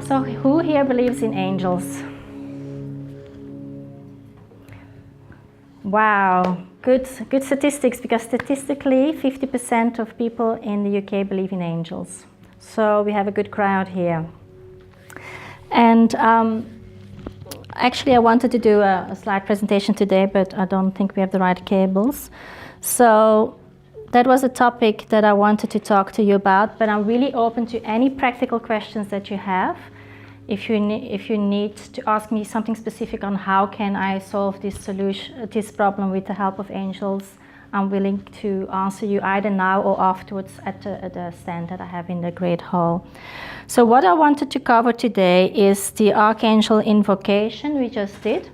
So who here believes in angels? Wow, good statistics, because statistically 50% of people in the UK believe in angels. So we have a good crowd here. And actually I wanted to do a slide presentation today, but I don't think we have the right cables. So that was a topic that I wanted to talk to you about, but I'm really open to any practical questions that you have. If you need to ask me something specific on how can I solve this problem with the help of angels, I'm willing to answer you either now or afterwards at the stand that I have in the Great Hall. So what I wanted to cover today is the Archangel invocation we just did,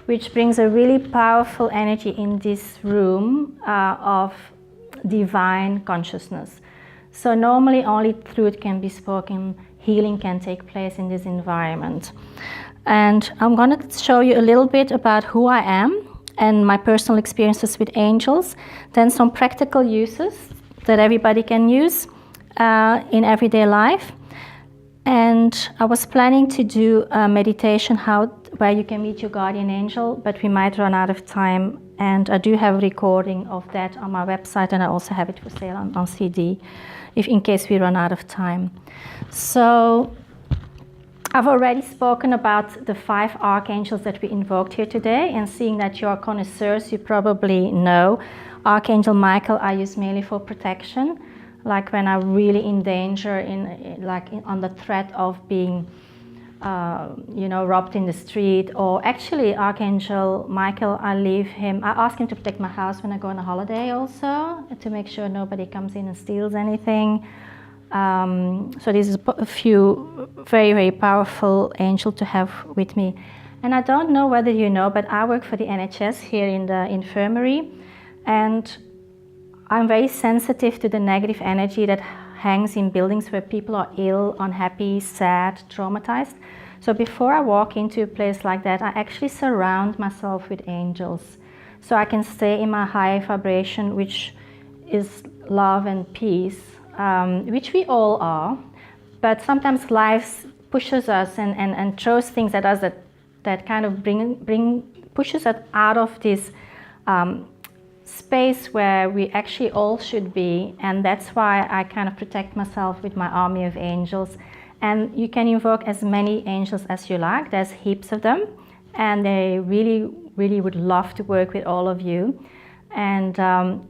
which brings a really powerful energy in this room of divine consciousness. So normally only truth can be spoken, healing can take place in this environment. And I'm going to show you a little bit about who I am and my personal experiences with angels, then some practical uses that everybody can use in everyday life. And I was planning to do a meditation where you can meet your guardian angel, but we might run out of time. And I do have a recording of that on my website, and I also have it for sale on CD, in case we run out of time. So I've already spoken about the 5 archangels that we invoked here today, and seeing that you are connoisseurs, you probably know. Archangel Michael I use mainly for protection, like when I'm really in danger, on the threat of being robbed in the street. Or actually Archangel Michael, I ask him to protect my house when I go on a holiday also, to make sure nobody comes in and steals anything. So this is a few very, very powerful angels to have with me. And I don't know whether you know, but I work for the NHS here in the infirmary, and I'm very sensitive to the negative energy that hangs in buildings where people are ill, unhappy, sad, traumatized. So before I walk into a place like that, I actually surround myself with angels, so I can stay in my high vibration, which is love and peace, which we all are. But sometimes life pushes us and throws things at us that kind of pushes us out of this space where we actually all should be. And that's why I kind of protect myself with my army of angels. And you can invoke as many angels as you like. There's heaps of them, and they really, really would love to work with all of you. And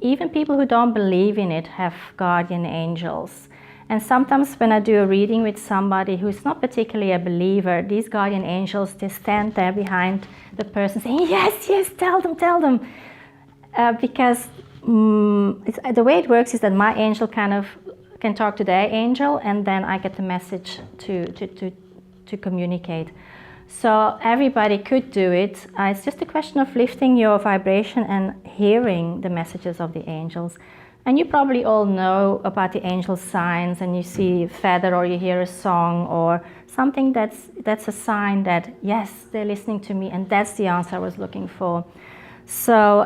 even people who don't believe in it have guardian angels. And sometimes when I do a reading with somebody who's not particularly a believer, these guardian angels, they stand there behind the person saying, yes, yes, tell them. Because the way it works is that my angel kind of can talk to their angel, and then I get the message to communicate. So everybody could do it. It's just a question of lifting your vibration and hearing the messages of the angels. And you probably all know about the angel signs, and you see a feather or you hear a song or something that's a sign that, yes, they're listening to me, and that's the answer I was looking for. So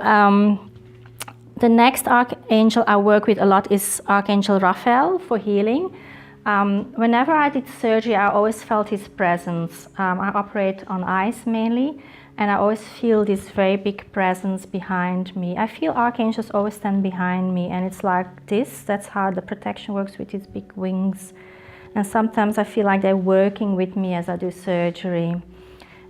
the next archangel I work with a lot is Archangel Raphael for healing. Whenever I did surgery, I always felt his presence. I operate on ice mainly, and I always feel this very big presence behind me. I feel archangels always stand behind me, and it's like this. That's how the protection works, with his big wings. And sometimes I feel like they're working with me as I do surgery.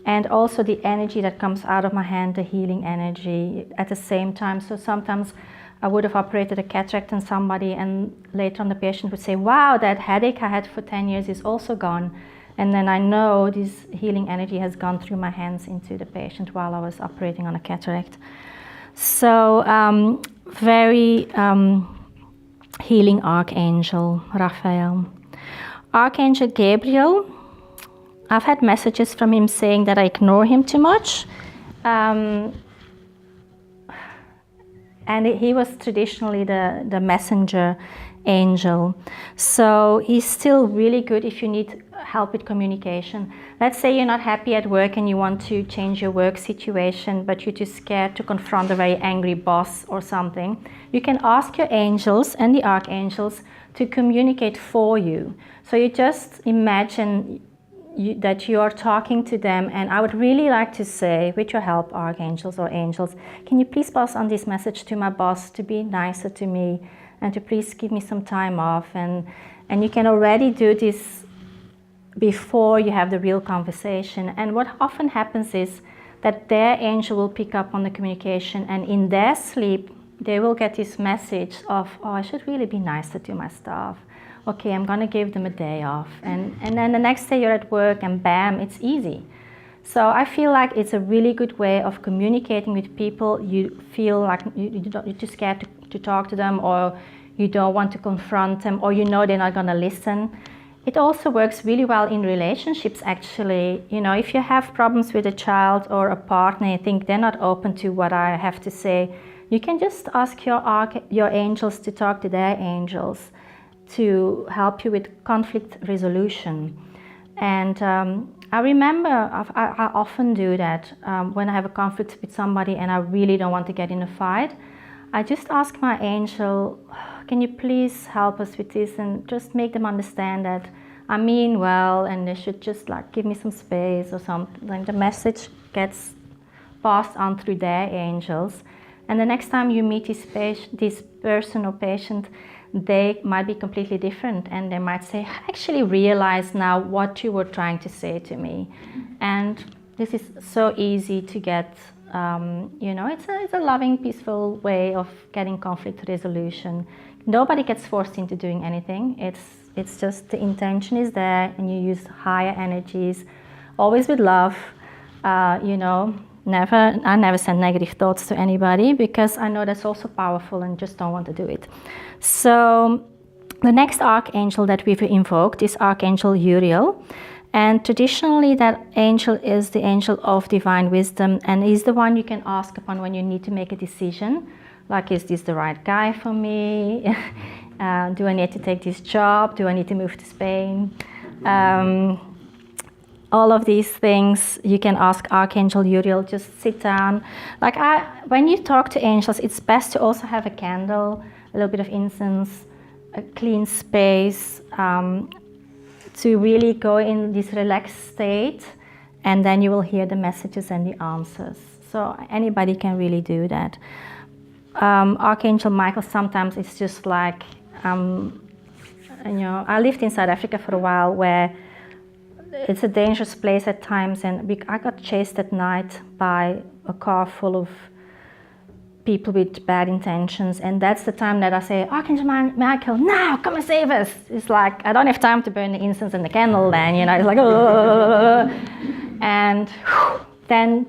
And also the energy that comes out of my hand, the healing energy at the same time. So sometimes I would have operated a cataract on somebody, and later on the patient would say, wow, that headache I had for 10 years is also gone. And then I know this healing energy has gone through my hands into the patient while I was operating on a cataract. So very healing archangel, Raphael. Archangel Gabriel, I've had messages from him saying that I ignore him too much. And he was traditionally the messenger angel. So he's still really good if you need help with communication. Let's say you're not happy at work and you want to change your work situation, but you're too scared to confront a very angry boss or something. You can ask your angels and the archangels to communicate for you. So you just imagine that you are talking to them, and I would really like to say, with your help, archangels or angels, can you please pass on this message to my boss to be nicer to me and to please give me some time off, and you can already do this before you have the real conversation. And what often happens is that their angel will pick up on the communication, and in their sleep they will get this message of, oh, I should really be nicer to my staff. Okay, I'm gonna give them a day off. And then the next day you're at work and bam, it's easy. So I feel like it's a really good way of communicating with people. You feel like you're too scared to talk to them, or you don't want to confront them, or you know they're not gonna listen. It also works really well in relationships, actually. You know, if you have problems with a child or a partner, you think they're not open to what I have to say, you can just ask your angels to talk to their angels to help you with conflict resolution. And I remember I often do that when I have a conflict with somebody and I really don't want to get in a fight. I just ask my angel, can you please help us with this, and just make them understand that I mean well and they should just like give me some space or something. Like the message gets passed on through their angels, and the next time you meet this person or patient, they might be completely different, and they might say, I actually realize now what you were trying to say to me. And this is so easy to get, it's a loving, peaceful way of getting conflict resolution. Nobody gets forced into doing anything. It's just the intention is there, and you use higher energies, always with love. I never send negative thoughts to anybody, because I know that's also powerful and just don't want to do it. So the next archangel that we've invoked is Archangel Uriel. And traditionally that angel is the angel of divine wisdom, and is the one you can ask upon when you need to make a decision. Like, is this the right guy for me? Do I need to take this job? Do I need to move to Spain? All of these things you can ask Archangel Uriel. Just sit down. When you talk to angels, it's best to also have a candle, a little bit of incense, a clean space, to really go in this relaxed state, and then you will hear the messages and the answers. So anybody can really do that. Archangel Michael, sometimes it's just like, I lived in South Africa for a while, where it's a dangerous place at times, and I got chased at night by a car full of people with bad intentions, and that's the time that I say, Archangel Michael, now come and save us. It's like, I don't have time to burn the incense and the candle then, it's like, and then,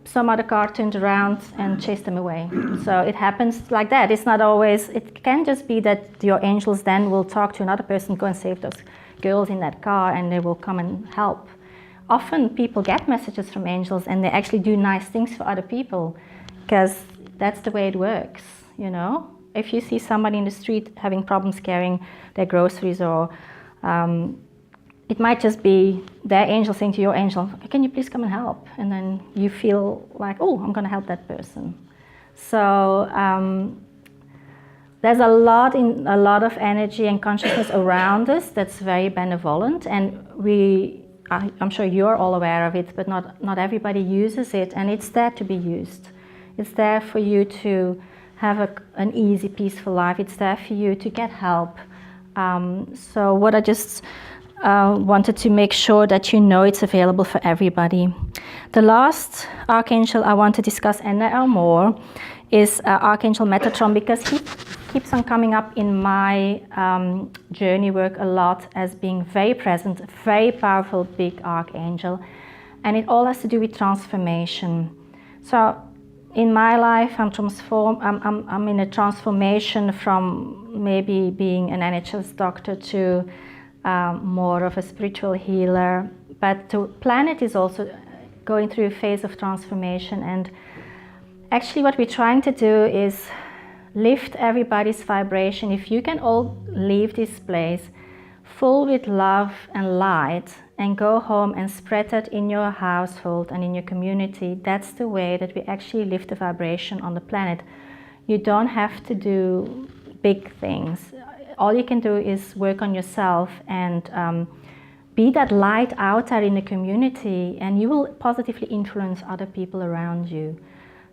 some other car turned around and chased them away. So it happens like that. It's not always, it can just be that your angels then will talk to another person, go and save those girls in that car, and they will come and help. Often people get messages from angels and they actually do nice things for other people, because that's the way it works, If you see somebody in the street having problems carrying their groceries, or it might just be their angel saying to your angel, can you please come and help? And then you feel like, oh, I'm going to help that person. So there's a lot of energy and consciousness around us that's very benevolent, and I'm sure you're all aware of it, but not everybody uses it, and it's there to be used. It's there for you to have an easy, peaceful life. It's there for you to get help. So what I just wanted to make sure that it's available for everybody. The last archangel I want to discuss, and there are more, is Archangel Metatron, because he keeps on coming up in my journey work a lot as being very present, very powerful, big archangel, and it all has to do with transformation. So in my life, I'm in a transformation from maybe being an NHS doctor to more of a spiritual healer. But the planet is also going through a phase of transformation, and actually what we're trying to do is lift everybody's vibration. If you can all leave this place full with love and light and go home and spread that in your household and in your community, that's the way that we actually lift the vibration on the planet. You don't have to do big things. All you can do is work on yourself and be that light out there in the community, and you will positively influence other people around you.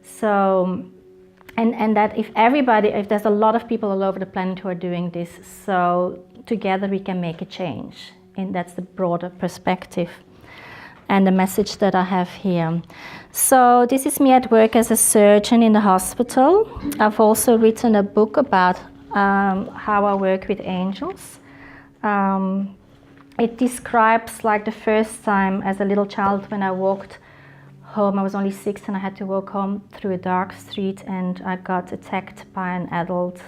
So, and that if there's a lot of people all over the planet who are doing this, so together we can make a change. And that's the broader perspective and the message that I have here. So this is me at work as a surgeon in the hospital. I've also written a book about how I work with angels. It describes like the first time as a little child when I walked home. I was only 6 and I had to walk home through a dark street, and I got attacked by an adult,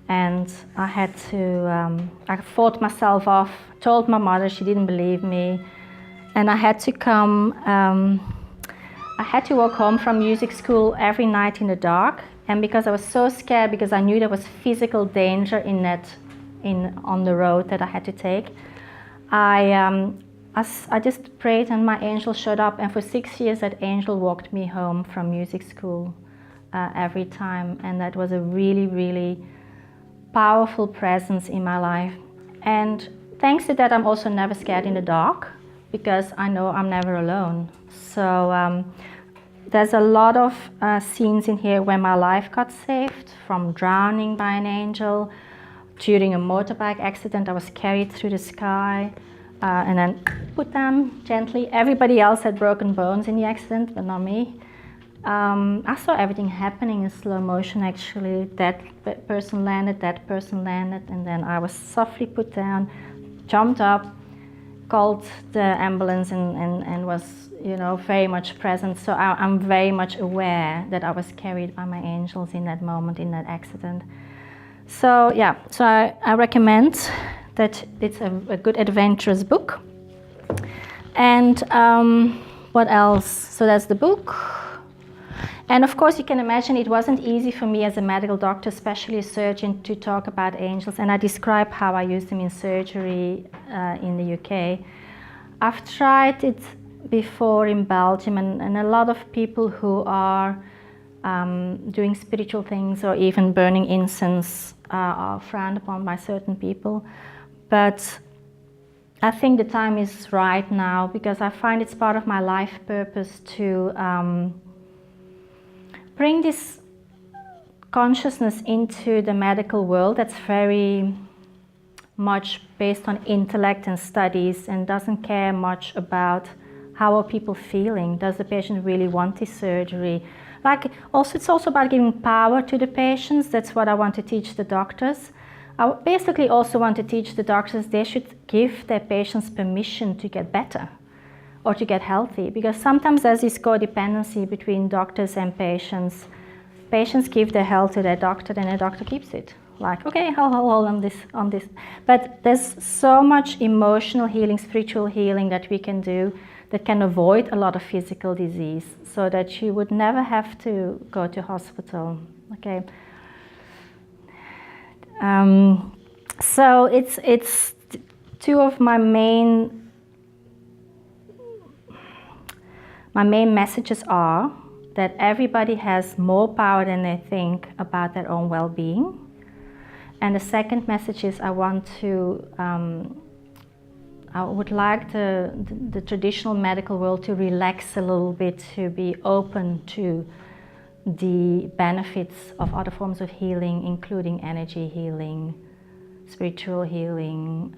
and I had to, I fought myself off, told my mother, she didn't believe me, and I had to come, I had to walk home from music school every night in the dark, and because I was so scared, because I knew there was physical danger on the road that I had to take, I just prayed and my angel showed up, and for 6 years that angel walked me home from music school every time, and that was a really, really powerful presence in my life. And thanks to that, I'm also never scared in the dark, because I know I'm never alone. So there's a lot of scenes in here where my life got saved, from drowning by an angel. During a motorbike accident, I was carried through the sky and then put down gently. Everybody else had broken bones in the accident, but not me. I saw everything happening in slow motion, actually. That person landed, and then I was softly put down, jumped up, called the ambulance, and was, very much present. So I'm very much aware that I was carried by my angels in that moment, in that accident. So yeah, so I recommend that it's a good adventurous book. And what else? So that's the book. And of course, you can imagine it wasn't easy for me as a medical doctor, especially a surgeon, to talk about angels. And I describe how I use them in surgery in the UK. I've tried it before in Belgium, and a lot of people who are doing spiritual things or even burning incense are frowned upon by certain people. But I think the time is right now, because I find it's part of my life purpose to bring this consciousness into the medical world that's very much based on intellect and studies, and doesn't care much about how are people feeling. Does the patient really want this surgery? It's also about giving power to the patients. That's what I want to teach the doctors. I basically also want to teach the doctors they should give their patients permission to get better or to get healthy, because sometimes there's this codependency between doctors and patients. Patients give their health to their doctor, and the doctor keeps it. Like, okay, I'll hold on this. But there's so much emotional healing, spiritual healing that we can do that can avoid a lot of physical disease, so that you would never have to go to hospital. Okay. So it's two of my main messages are that everybody has more power than they think about their own well-being. And the second message is I would like the traditional medical world to relax a little bit, to be open to the benefits of other forms of healing, including energy healing, spiritual healing.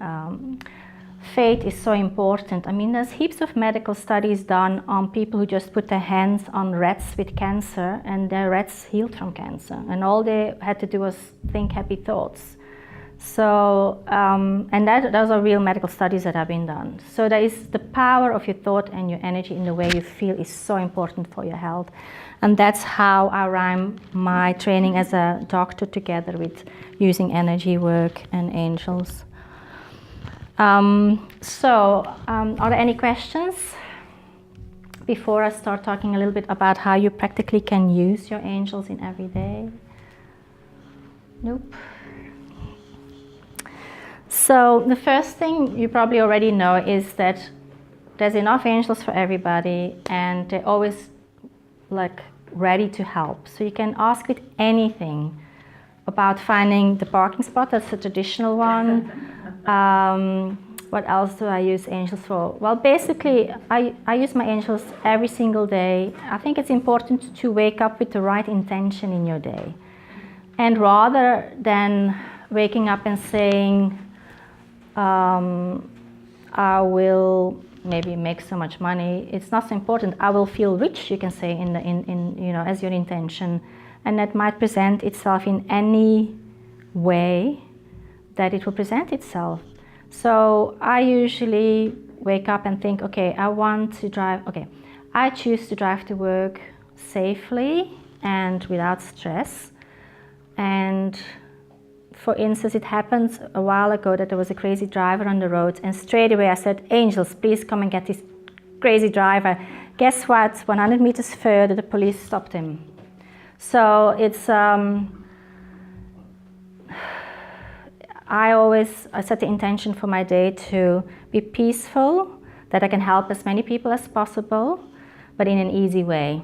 Faith is so important. I mean, there's heaps of medical studies done on people who just put their hands on rats with cancer, and their rats healed from cancer. And all they had to do was think happy thoughts. So, and those are real medical studies that have been done. So there is the power of your thought and your energy in the way you feel is so important for your health. And that's how I rhyme my training as a doctor together with using energy work and angels. Are there any questions before I start talking a little bit about how you practically can use your angels in every day? Nope. So the first thing you probably already know is that there's enough angels for everybody, and they're always ready to help. So you can ask with anything about finding the parking spot. That's the traditional one. What else do I use angels for? Well, basically, I use my angels every single day. I think it's important to wake up with the right intention in your day. And rather than waking up and saying, I will maybe make so much money, it's not so important. I will feel rich, you can say, as your intention. And that might present itself in any way that it will present itself. So I usually wake up and think, okay, I choose to drive to work safely and without stress. And for instance, it happened a while ago that there was a crazy driver on the road, and straight away I said, angels, please come and get this crazy driver. Guess what? 100 meters further, the police stopped him. So it's, I set the intention for my day to be peaceful, that I can help as many people as possible, but in an easy way.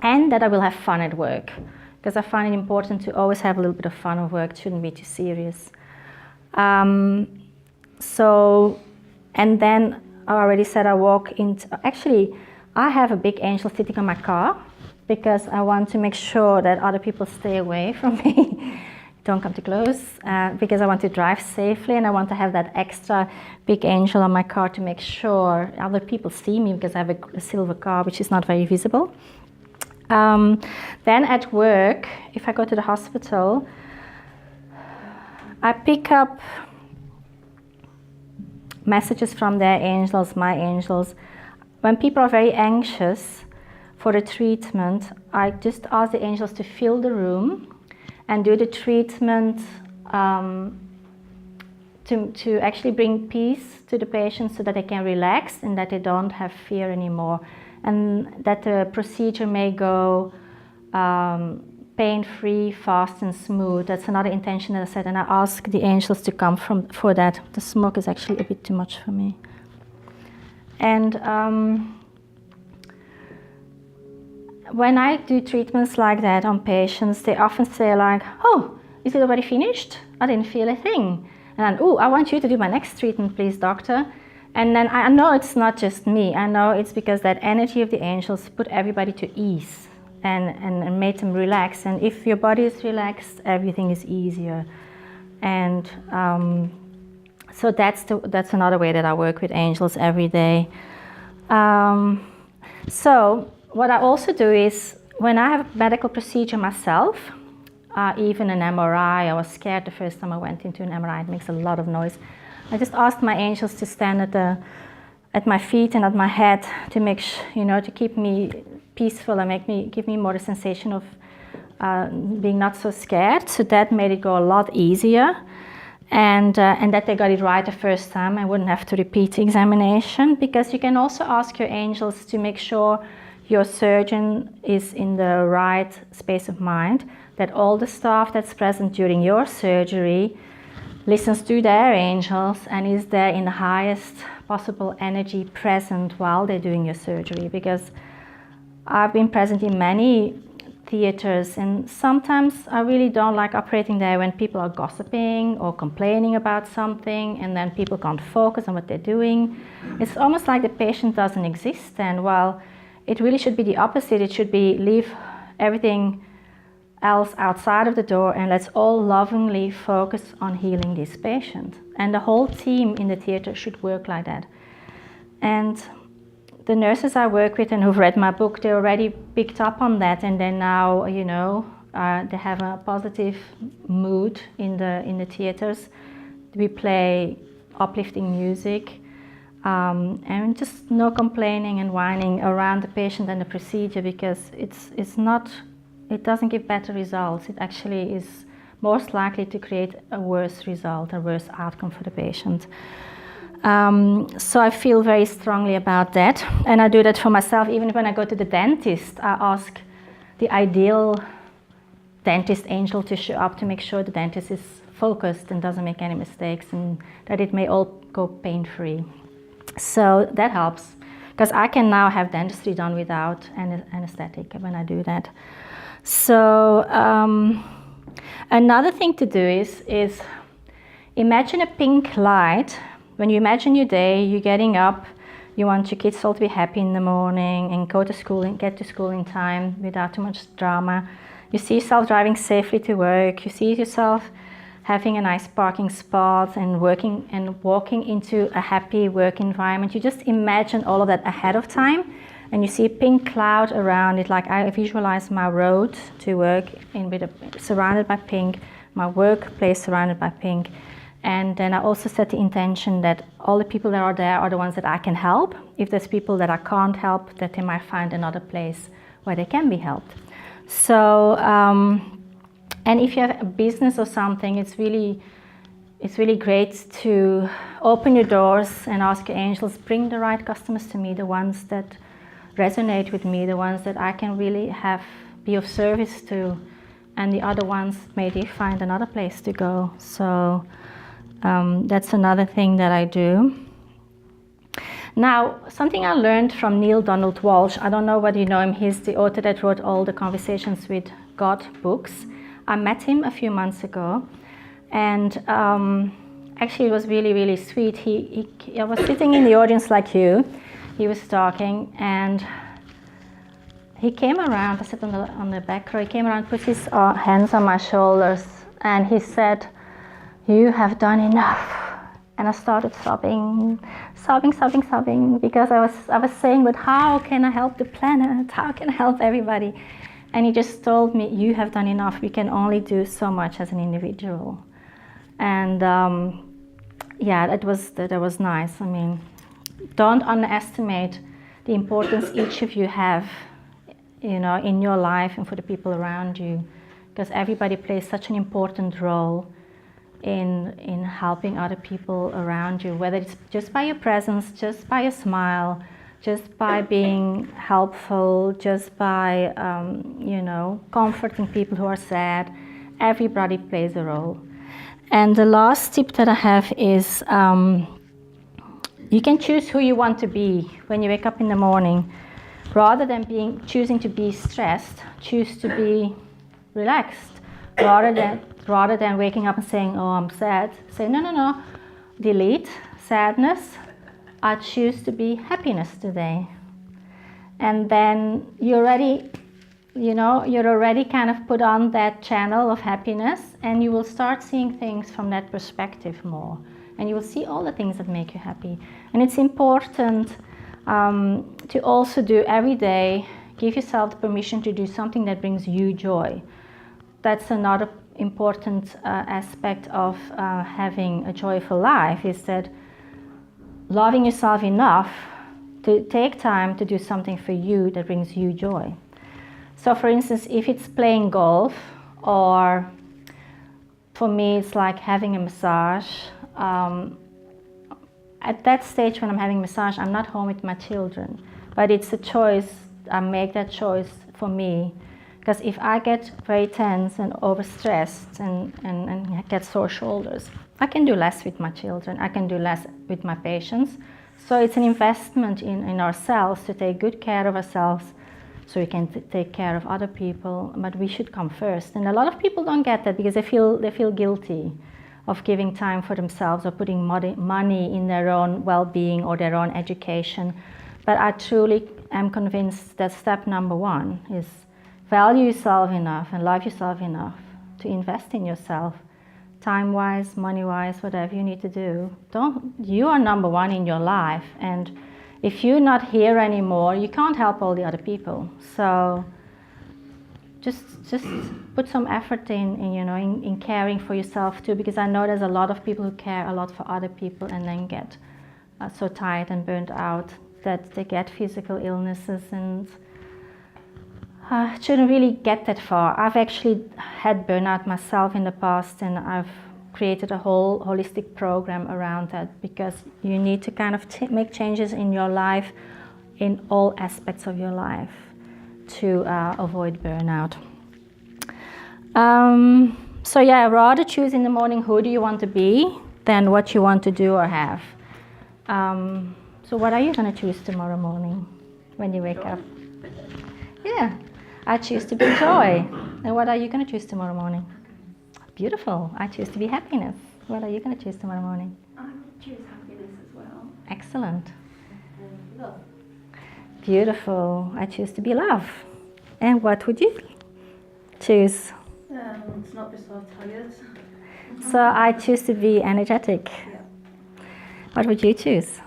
And that I will have fun at work, because I find it important to always have a little bit of fun at work. It shouldn't be too serious. And then I already said I walk into, actually, I have a big angel sitting on my car, because I want to make sure that other people stay away from me. Don't come too close, because I want to drive safely, and I want to have that extra big angel on my car to make sure other people see me, because I have a silver car which is not very visible. Then at work, if I go to the hospital, I pick up messages from their angels, my angels. When people are very anxious for the treatment, I just ask the angels to fill the room and do the treatment to actually bring peace to the patient, so that they can relax and that they don't have fear anymore, and that the procedure may go pain-free, fast and smooth. That's another intention that I said, and I ask the angels to come for that. The smoke is actually a bit too much for me. And when I do treatments like that on patients, they often say like, oh, is it already finished? I didn't feel a thing. And then, oh, I want you to do my next treatment, please, doctor. And then I know it's not just me. I know it's because that energy of the angels put everybody to ease and made them relax. And if your body is relaxed, everything is easier. And so that's another way that I work with angels every day. So what I also do is, when I have a medical procedure myself, even an MRI, I was scared the first time I went into an MRI. It makes a lot of noise. I just asked my angels to stand at my feet and at my head to make to keep me peaceful and give me more the sensation of being not so scared. So that made it go a lot easier, and that they got it right the first time. I wouldn't have to repeat the examination, because you can also ask your angels to make sure your surgeon is in the right space of mind, that all the staff that's present during your surgery listens to their angels and is there in the highest possible energy present while they're doing your surgery. Because I've been present in many theaters, and sometimes I really don't like operating there when people are gossiping or complaining about something, and then people can't focus on what they're doing. It's almost like the patient doesn't exist, and while it really should be the opposite. It should be leave everything else outside of the door and let's all lovingly focus on healing this patient. And the whole team in the theater should work like that. And the nurses I work with and who've read my book, they already picked up on that, and they now, they have a positive mood in the theaters. We play uplifting music. And just no complaining and whining around the patient and the procedure, because it doesn't give better results. It actually is most likely to create a worse result, a worse outcome for the patient. So I feel very strongly about that, and I do that for myself. Even when I go to the dentist, I ask the ideal dentist angel to show up to make sure the dentist is focused and doesn't make any mistakes, and that it may all go pain-free. So that helps, because I can now have dentistry done without anesthetic when I do that. So another thing to do is imagine a pink light when you imagine your day, you're getting up, you want your kids all to be happy in the morning and go to school and get to school in time without too much drama. You see yourself driving safely to work. You see yourself having a nice parking spot and working and walking into a happy work environment. You just imagine all of that ahead of time, and you see a pink cloud around it. Like I visualize my road to work surrounded by pink, my workplace surrounded by pink. And then I also set the intention that all the people that are there are the ones that I can help. If there's people that I can't help, that they might find another place where they can be helped. So, and if you have a business or something, it's really great to open your doors and ask your angels, bring the right customers to me, the ones that resonate with me, the ones that I can really be of service to, and the other ones, may they find another place to go. So that's another thing that I do. Now, something I learned from Neil Donald Walsh, I don't know whether you know him, he's the author that wrote all the Conversations with God books. I met him a few months ago, and actually it was really, really sweet. I was sitting in the audience like you, he was talking, and he came around, I sat on the back row, he came around, put his hands on my shoulders, and he said, "You have done enough." And I started sobbing, because I was saying, but how can I help the planet? How can I help everybody? And he just told me, "You have done enough. We can only do so much as an individual." And that was nice. I mean, don't underestimate the importance each of you have, in your life and for the people around you, because everybody plays such an important role in helping other people around you, whether it's just by your presence, just by your smile, just by being helpful, just by comforting people who are sad. Everybody plays a role. And the last tip that I have is you can choose who you want to be when you wake up in the morning. Rather than choosing to be stressed, choose to be relaxed. Rather than waking up and saying, "Oh, I'm sad," say, no, delete sadness. I choose to be happiness today. And then you're already kind of put on that channel of happiness, and you will start seeing things from that perspective more. And you will see all the things that make you happy. And it's important to also do every day, give yourself the permission to do something that brings you joy. That's another important aspect of having a joyful life, is that loving yourself enough to take time to do something for you that brings you joy. So for instance, if it's playing golf, or for me it's like having a massage, at that stage when I'm having a massage, I'm not home with my children, but it's a choice. I make that choice for me. Because if I get very tense and overstressed and get sore shoulders, I can do less with my children. I can do less with my patients. So it's an investment in ourselves to take good care of ourselves so we can take care of other people. But we should come first. And a lot of people don't get that because they feel guilty of giving time for themselves or putting money in their own well-being or their own education. But I truly am convinced that step number one is value yourself enough and love yourself enough to invest in yourself, time-wise, money-wise, whatever you need to do. You are number one in your life, and if you're not here anymore, you can't help all the other people. So just put some effort in caring for yourself too, because I know there's a lot of people who care a lot for other people and then get so tired and burnt out that they get physical illnesses, and shouldn't really get that far. I've actually had burnout myself in the past, and I've created a whole holistic program around that, because you need to kind of make changes in your life, in all aspects of your life, to avoid burnout. So yeah, rather choose in the morning who do you want to be than what you want to do or have. So what are you going to choose tomorrow morning when you wake up? Yeah. I choose to be joy. And what are you going to choose tomorrow morning? Beautiful. I choose to be happiness. What are you going to choose tomorrow morning? I choose happiness Excellent. Love. Beautiful. I choose to be love. And what would you choose? To not be so tired. So I choose to be energetic. Yeah. What would you choose?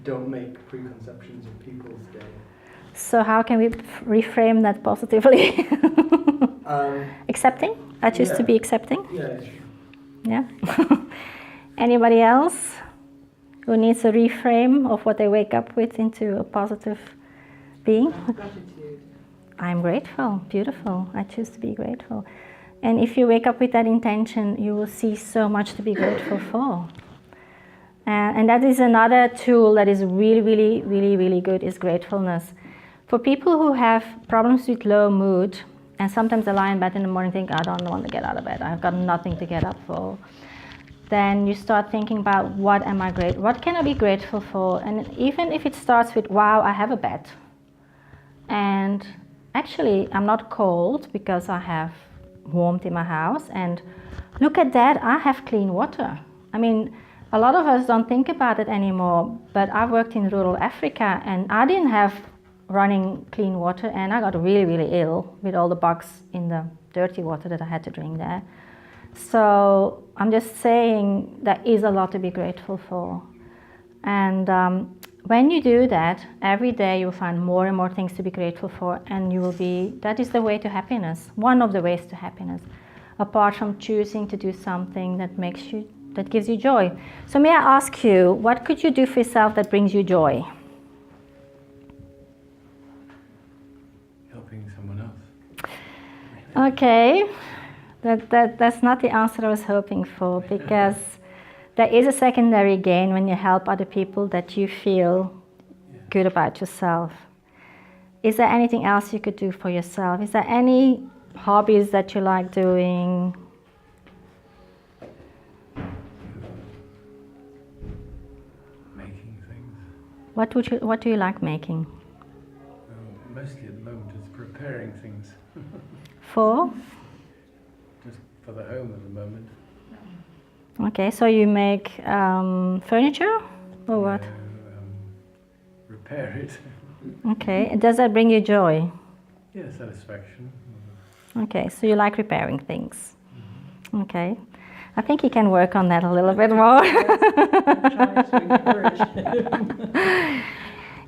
Don't make preconceptions of people's day. So how can we reframe that positively? Accepting? I choose to be accepting. Yeah, sure. Yeah. Anybody else who needs a reframe of what they wake up with into a positive being? Gratitude. I'm grateful. Beautiful. I choose to be grateful. And if you wake up with that intention, you will see so much to be grateful for. And that is another tool that is really, really, really, really good, is gratefulness. For people who have problems with low mood, and sometimes they lie in bed in the morning and think, I don't want to get out of bed, I've got nothing to get up for. Then you start thinking about what can I be grateful for? And even if it starts with, wow, I have a bed. And actually, I'm not cold because I have warmth in my house. And look at that, I have clean water. I mean, a lot of us don't think about it anymore, but I worked in rural Africa and I didn't have running clean water, and I got really, really ill with all the bugs in the dirty water that I had to drink there. So I'm just saying there is a lot to be grateful for. And when you do that, every day you'll find more and more things to be grateful for, and that is the way to happiness, one of the ways to happiness, apart from choosing to do something that gives you joy. So may I ask you, what could you do for yourself that brings you joy? Helping someone else. Okay, that's not the answer I was hoping for, because there is a secondary gain when you help other people, that you feel good about yourself. Is there anything else you could do for yourself? Is there any hobbies that you like doing? Making things. What do you like making? Mostly at the moment it's preparing things. For? Just for the home at the moment. Okay, so you make furniture or what? Repair it. Okay, does that bring you joy? Yeah, satisfaction. Okay, so you like repairing things. Okay, I think you can work on that a little bit more. Trying to encourage.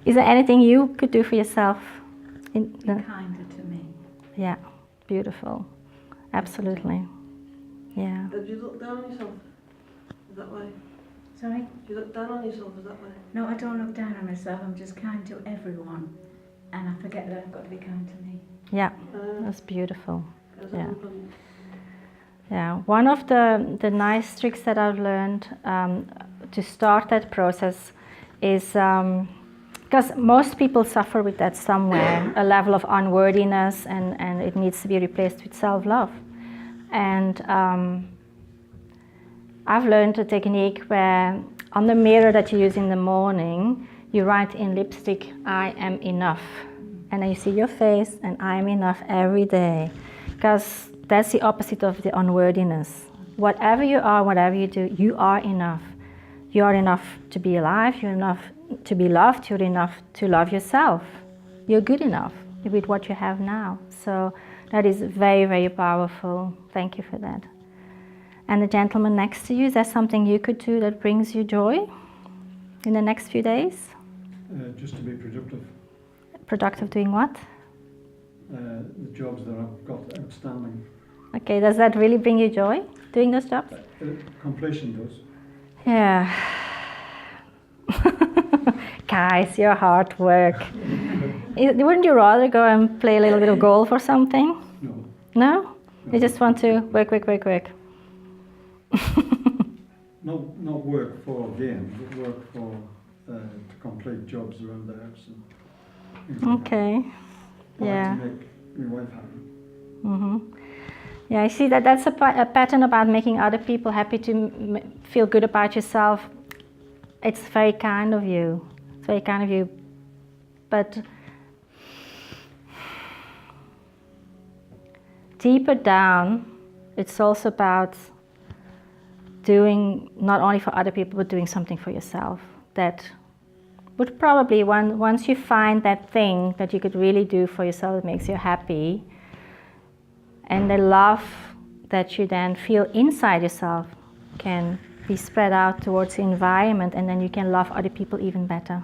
Is there anything you could do for yourself? Be kinder to me. Yeah, beautiful. Absolutely. Yeah. Do you look down on yourself? Is that way? Sorry? Do you look down on yourself? Is that way? No, I don't look down on myself. I'm just kind to everyone. And I forget that I've got to be kind to me. Yeah, that's beautiful. Is Yeah. that open? Yeah, one of the nice tricks that I've learned to start that process is, because most people suffer with that somewhere, a level of unworthiness, and it needs to be replaced with self-love. And I've learned a technique where on the mirror that you use in the morning, you write in lipstick, I am enough. And then you see your face, and I am enough every day. Because that's the opposite of the unworthiness. Whatever you are, whatever you do, you are enough. You are enough to be alive, you're enough to be loved, you're enough to love yourself. You're good enough with what you have now. So that is very, very powerful. Thank you for that. And the gentleman next to you, is there something you could do that brings you joy in the next few days? Just to be productive. Productive doing what? The jobs that I've got outstanding. Okay, does that really bring you joy, doing those jobs? Completion does. Yeah. Guys, your hard work. Wouldn't you rather go and play a little bit of golf or something? No. No? You just want to work. Not work for gain, but work for to complete jobs around the house. And, Okay. Yeah. To make my wife happy. Mm-hmm. Yeah, I see that's a pattern about making other people happy to feel good about yourself. It's very kind of you. It's very kind of you. But deeper down, it's also about doing not only for other people, but doing something for yourself. that would probably, once you find that thing that you could really do for yourself that makes you happy, and the love that you then feel inside yourself can be spread out towards the environment, and then you can love other people even better.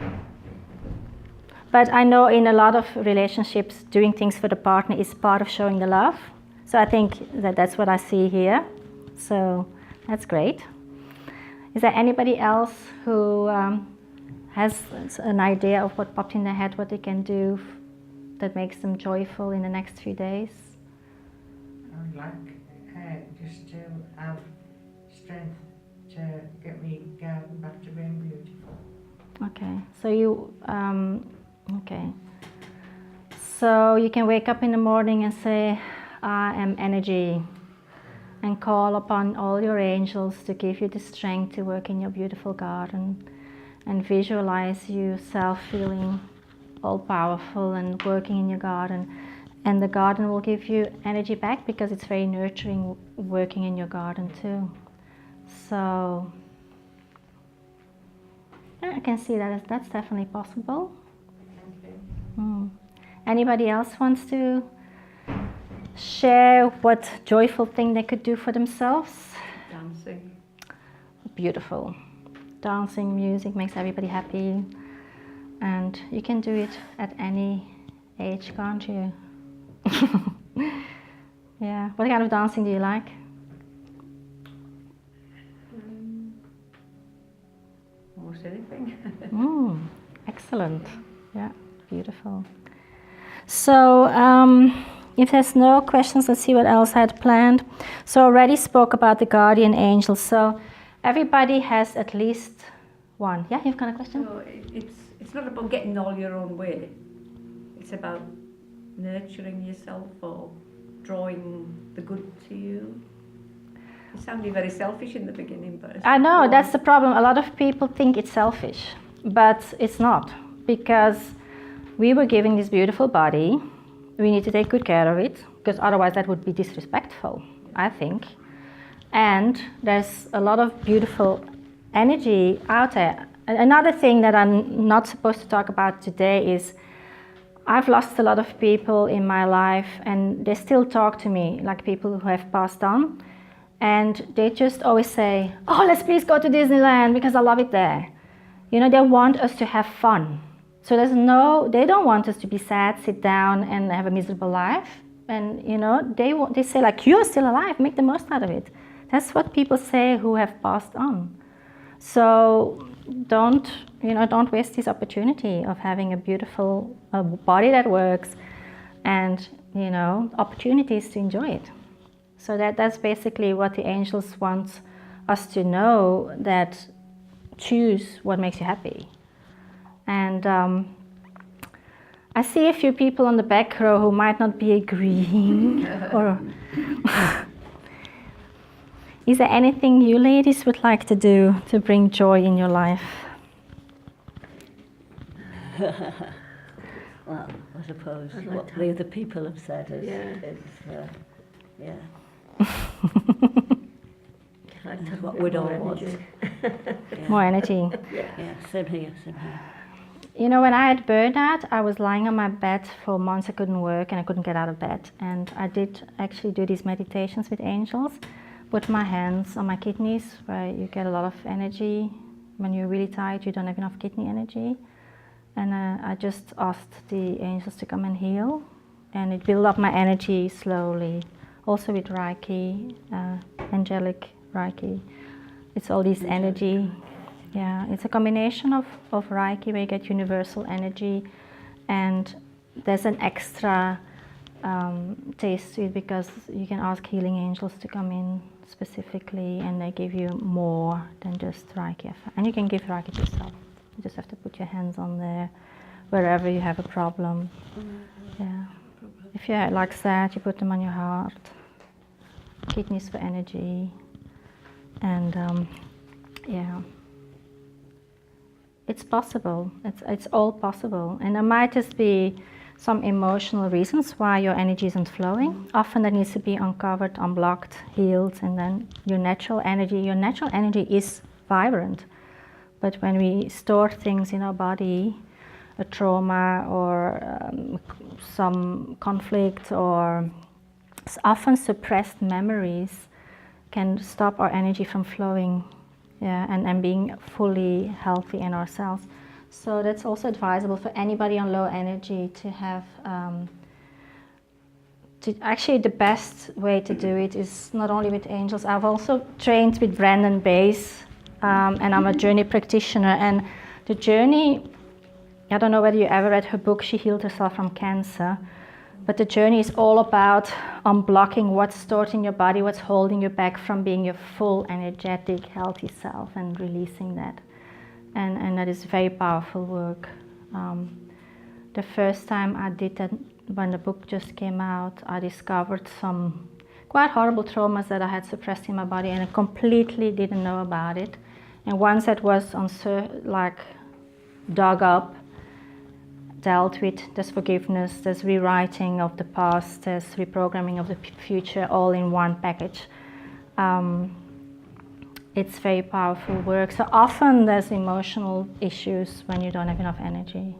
But I know in a lot of relationships, doing things for the partner is part of showing the love. So I think that's what I see here. So that's great. Is there anybody else who has an idea of what popped in their head, what they can do that makes them joyful in the next few days? I would like just to have strength to get me garden back to being beautiful. Okay, so so you can wake up in the morning and say, I am energy, and call upon all your angels to give you the strength to work in your beautiful garden, and visualize yourself feeling all powerful and working in your garden. And the garden will give you energy back because it's very nurturing working in your garden too. So yeah, I can see that that's definitely possible. Anybody else wants to share what joyful thing they could do for themselves? Dancing. Beautiful. Dancing, music makes everybody happy, and you can do it at any age, can't you? Yeah. What kind of dancing do you like? Almost anything. Excellent. Yeah, beautiful. So if there's no questions, let's see what else I had planned. So I already spoke about the guardian angels. So everybody has at least one. Yeah, you've got a question? So it's not about getting all your own way. It's about nurturing yourself or drawing the good to you. It sounded very selfish in the beginning, but I know, that's the problem. A lot of people think it's selfish, but it's not, because we were given this beautiful body. We need to take good care of it, because otherwise that would be disrespectful, I think. And there's a lot of beautiful energy out there. Another thing that I'm not supposed to talk about today is I've lost a lot of people in my life, and they still talk to me, like people who have passed on. And they just always say, oh, let's please go to Disneyland because I love it there. You know, they want us to have fun. So they don't want us to be sad, sit down and have a miserable life. And, you know, they say like, you're still alive, make the most out of it. That's what people say who have passed on. So don't waste this opportunity of having a beautiful body that works and, you know, opportunities to enjoy it. So that's basically what the angels want us to know, that choose what makes you happy. And I see a few people on the back row who might not be agreeing. Or is there anything you ladies would like to do to bring joy in your life? Well, I suppose what the other people have said is that's what we'd all want. More energy. Yeah, same here. You know, when I had burnout, I was lying on my bed for months. I couldn't work and I couldn't get out of bed. And I did actually do these meditations with angels, put my hands on my kidneys, where you get a lot of energy. When you're really tired, you don't have enough kidney energy. And I just asked the angels to come and heal. And it built up my energy slowly. Also with Reiki, angelic Reiki. It's all this energy. Yeah, it's a combination of Reiki where you get universal energy, and there's an extra taste to it because you can ask healing angels to come in specifically, and they give you more than just Reiki. And you can give Reiki to yourself. You just have to put your hands on there wherever you have a problem. Yeah. If you're like sad, you put them on your heart. Kidneys for energy. And yeah. It's possible. It's all possible. And there might just be some emotional reasons why your energy isn't flowing. Often that needs to be uncovered, unblocked, healed, and then your natural energy is vibrant. But when we store things in our body, a trauma or some conflict or often suppressed memories can stop our energy from flowing, and being fully healthy in ourselves. So that's also advisable for anybody on low energy to have. Actually, the best way to do it is not only with angels. I've also trained with Brandon Bass, and I'm a journey practitioner. And the journey, I don't know whether you ever read her book, She Healed Herself from Cancer, but the journey is all about unblocking what's stored in your body, what's holding you back from being your full, energetic, healthy self, and releasing that. And that is very powerful work. The first time I did that, when the book just came out, I discovered some quite horrible traumas that I had suppressed in my body, and I completely didn't know about it. And once that was dug up, dealt with, there's forgiveness, there's rewriting of the past, there's reprogramming of the future, all in one package. It's very powerful work. So often there's emotional issues when you don't have enough energy.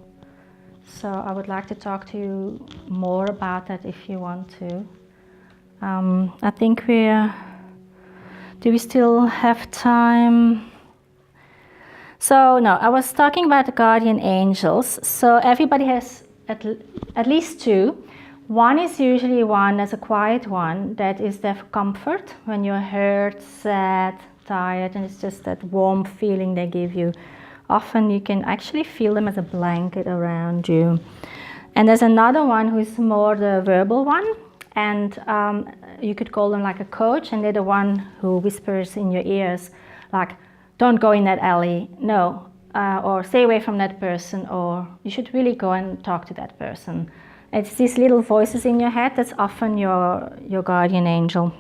So I would like to talk to you more about that if you want to. I think do we still have time? So no, I was talking about the guardian angels. So everybody has at least two. One is usually there's a quiet one that is there for comfort when you're hurt, sad, tired, and it's just that warm feeling they give you. Often you can actually feel them as a blanket around you. And there's another one who's more the verbal one, and you could call them like a coach, and they're the one who whispers in your ears, like, don't go in that alley, no, or stay away from that person, or you should really go and talk to that person. It's these little voices in your head that's often your guardian angel.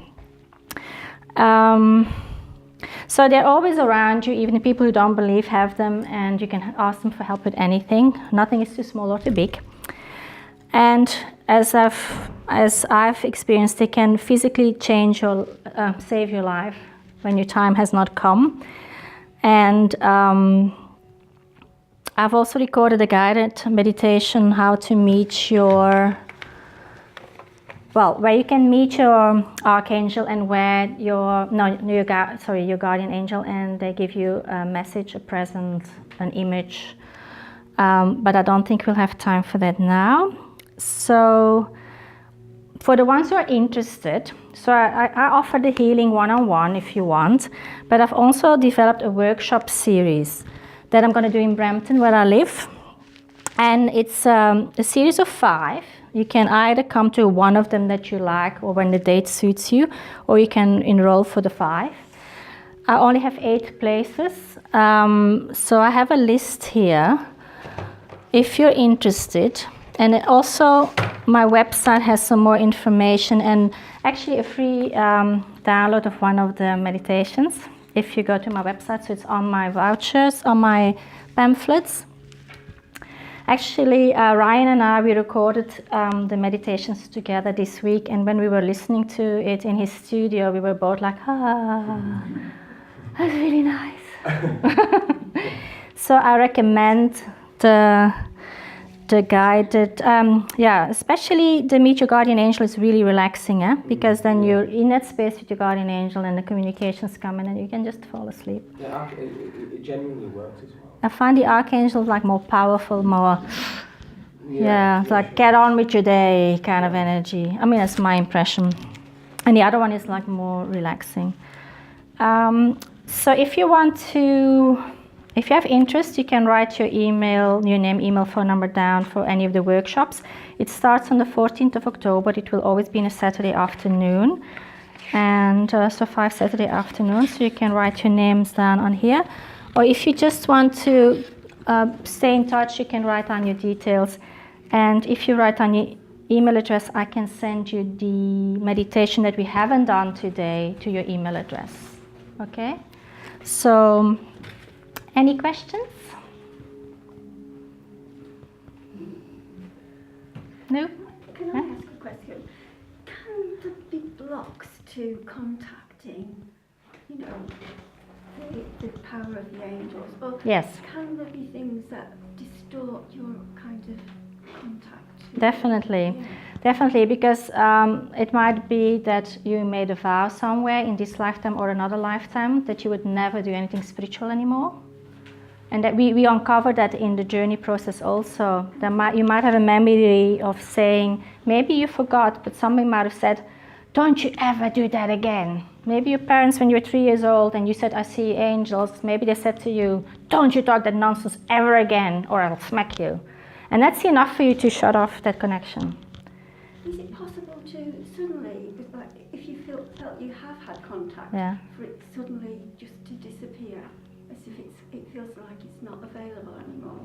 So they're always around you, even the people who don't believe have them, and you can ask them for help with anything. Nothing is too small or too big. And as I've experienced, they can physically save your life when your time has not come. And I've also recorded a guided meditation how to meet where you can meet your archangel and where your guardian angel, and they give you a message, a present, an image. But I don't think we'll have time for that now. So for the ones who are interested, so I offer the healing one-on-one if you want, but I've also developed a workshop series that I'm going to do in Brampton where I live. And it's a series of 5. You can either come to one of them that you like or when the date suits you, or you can enroll for the 5. I only have 8 places, so I have a list here if you're interested. And also my website has some more information and actually a free download of one of the meditations if you go to my website. So it's on my vouchers, on my pamphlets. Actually, Ryan and I, we recorded the meditations together this week, and when we were listening to it in his studio, we were both like, that's really nice. So I recommend the guided, especially the Meet Your Guardian Angel is really relaxing, because then you're in that space with your guardian angel and the communications come in and you can just fall asleep. Yeah, it genuinely works as well. I find the archangel like more powerful, more, it's like get on with your day kind of energy. I mean, that's my impression. And the other one is like more relaxing. So if you have interest, you can write your name, email, phone number down for any of the workshops. It starts on the 14th of October. It will always be on a Saturday afternoon. And so 5 Saturday afternoons, so you can write your names down on here. Or if you just want to stay in touch, you can write down your details. And if you write down your email address, I can send you the meditation that we haven't done today to your email address. Okay? So, any questions? No? Can I ask a question? Can there be blocks to contacting, the power of the angels, or Yes. can there be things that distort your kind of contact? Definitely. Yeah. Definitely, because it might be that you made a vow somewhere in this lifetime or another lifetime that you would never do anything spiritual anymore. And that we uncover that in the journey process also. You might have a memory of saying, maybe you forgot, but somebody might have said, don't you ever do that again. Maybe your parents, when you were 3 years old and you said, I see angels, maybe they said to you, don't you talk that nonsense ever again or I'll smack you. And that's enough for you to shut off that connection. Is it possible to suddenly, like, if you felt you have had contact, Yeah. for it suddenly just to disappear, as if it feels like it's not available anymore?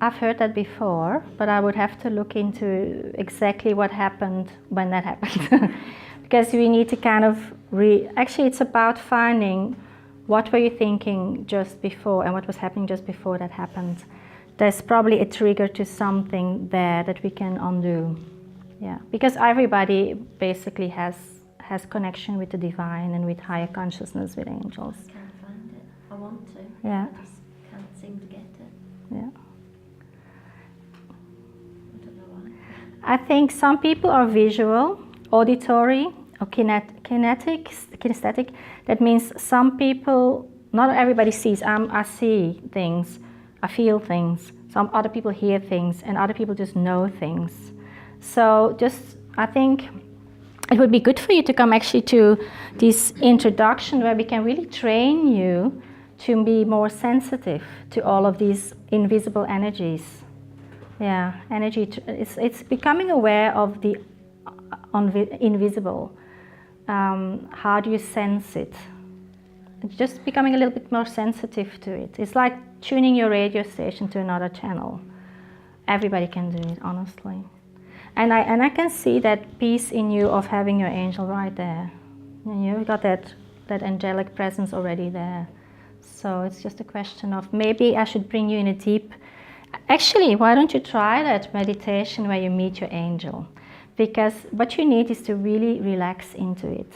I've heard that before, but I would have to look into exactly what happened when that happened. Because we need to kind of actually it's about finding what were you thinking just before and what was happening just before that happened. There's probably a trigger to something there that we can undo. Yeah, because everybody basically has connection with the divine and with higher consciousness, with angels. I can't find it. I want to. Yeah. I just can't seem to get it. Yeah. I don't know why. I think some people are visual, auditory, or kinesthetic. That means some people, not everybody sees. I see things, I feel things. Some other people hear things, and other people just know things. So I think it would be good for you to come actually to this introduction where we can really train you to be more sensitive to all of these invisible energies. Yeah, it's becoming aware of the invisible. How do you sense it? It's just becoming a little bit more sensitive to it. It's like tuning your radio station to another channel. Everybody can do it, honestly. And I can see that peace in you of having your angel right there. And you've got that angelic presence already there. So it's just a question of maybe I should bring you in a deep... Actually, why don't you try that meditation where you meet your angel? Because what you need is to really relax into it.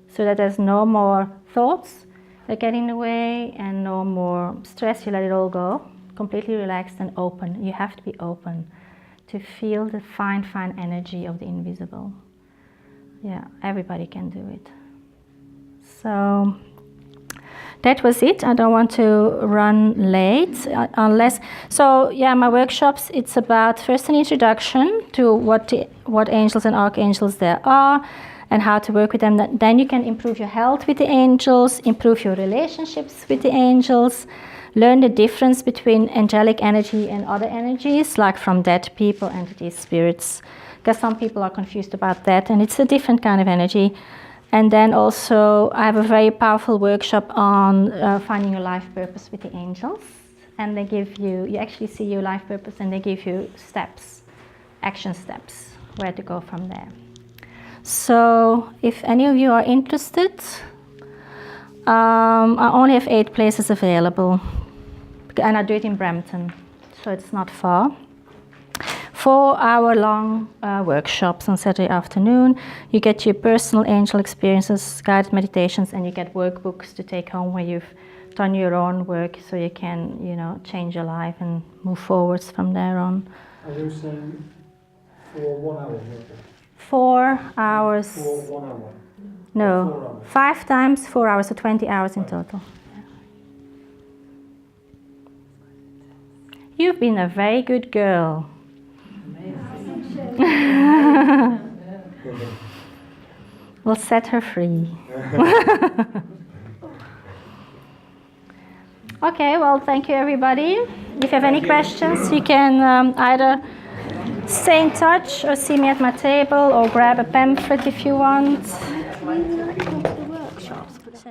So that there's no more thoughts that get in the way and no more stress. You let it all go. Completely relaxed and open. You have to be open to feel the fine energy of the invisible. Yeah, everybody can do it. So that was it. I don't want to run late unless... So yeah, my workshops, it's about first an introduction to what angels and archangels there are and how to work with them. Then you can improve your health with the angels, improve your relationships with the angels, learn the difference between angelic energy and other energies, like from dead people, entities, spirits, because some people are confused about that, and it's a different kind of energy. And then also, I have a very powerful workshop on finding your life purpose with the angels, and they give you actually see your life purpose, and they give you steps, action steps, where to go from there. So, if any of you are interested, I only have 8 places available. And I do it in Brampton, so it's not far. 4-hour-long workshops on Saturday afternoon. You get your personal angel experiences, guided meditations, and you get workbooks to take home where you've done your own work, so you can, change your life and move forwards from there on. Are you saying for 1 hour? 4 hours. For 1 hour? No, 4 hours. 5 times 4 hours, so 20 hours in total. You've been a very good girl. We'll set her free. Okay, well, thank you, everybody. If you have any questions, you can either stay in touch or see me at my table or grab a pamphlet if you want. We like to go to the workshops, but